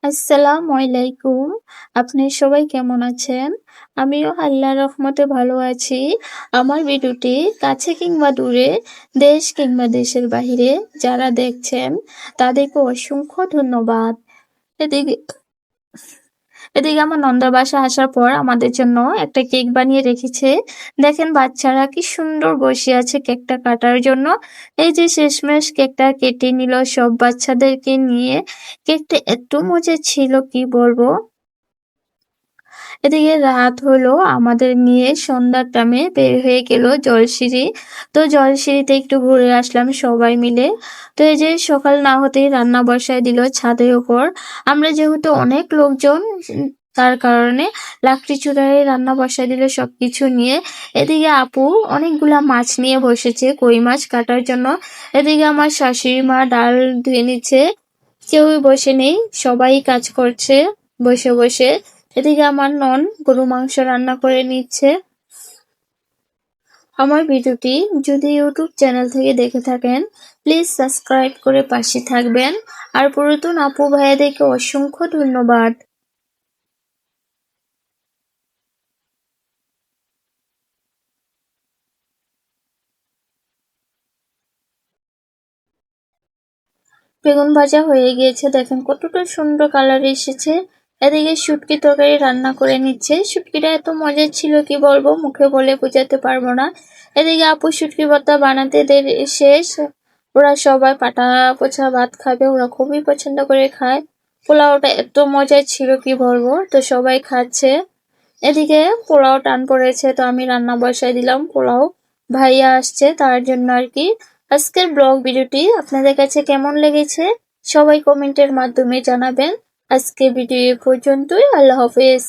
আসসালামু আলাইকুম। আপনি সবাই কেমন আছেন? আমিও আল্লাহর রহমতে ভালো আছি। আমার ভিডিওটি কাছে কিংবা দূরে, দেশ কিংবা দেশের বাহিরে যারা দেখছেন তাদেরকে অসংখ্য ধন্যবাদ। এদিকে এদিকে আমার নন্দার বাসায় আসার পর আমাদের জন্য একটা কেক বানিয়ে রেখেছে। দেখেন বাচ্চারা কি সুন্দর বসে আছে কেকটা কাটার জন্য। এই যে শেষমেশ কেকটা কেটে নিল সব বাচ্চাদেরকে নিয়ে। কেকটা এত মজার ছিল কি বলবো। এদিকে রাত হলো আমাদের নিয়ে সন্ধ্যার টাইমে বের হয়ে গেল জলসিঁড়ি। তো জলসিঁড়িতে একটু ঘুরে আসলাম সবাই মিলে। তো এই যে সকাল না হতেই রান্না বসায় দিল ছাদের উপর। আমরা যেহেতু অনেক লোকজন তার কারণে লাকড়ি চুলায় রান্না বসায় দিল সবকিছু নিয়ে। এদিকে আপু অনেকগুলা মাছ নিয়ে বসেছে কই মাছ কাটার জন্য। এদিকে আমার শাশুড়ি মা ডাল ধুয়ে নিচ্ছে। কেউই বসে নেই, সবাই কাজ করছে বসে বসে। এদিকে আমার নন গরু মাংস রান্না করে নিচ্ছে। আমার ভিডিওটি যদি ইউটিউব চ্যানেল থেকে দেখে থাকেন প্লিজ সাবস্ক্রাইব করে পাশে থাকবেন। আর পুরাতন আপু ভাইয়াদেরকে অসংখ্য ধন্যবাদ। বেগুন ভাজা হয়ে গিয়েছে, দেখেন কতটা সুন্দর কালার এসেছে। এদিকে শুটকি তরকারি রান্না করে নিচ্ছে। শুটকিটা এত মজার ছিল কি বলবো, মুখে বলে বোঝাতে পারবো না। এদিকে আপু শুটকি ভর্তা বানাতে দেরি শেষ। ওরা সবাই পাটা পোছা ভাত খাবে, ওরা খুবই পছন্দ করে খায়। পোলাওটা এত মজার ছিল কি বলবো, তো সবাই খাচ্ছে। এদিকে পোলাও টান পড়েছে, তো আমি রান্না বসাই দিলাম পোলাও। ভাইয়া আসছে তার জন্য আর কি। আজকের ব্লগ ভিডিওটি আপনাদের কাছে কেমন লেগেছে সবাই কমেন্টের মাধ্যমে জানাবেন। আজকে ভিডিও এ পর্যন্তই। আল্লাহ হাফেজ।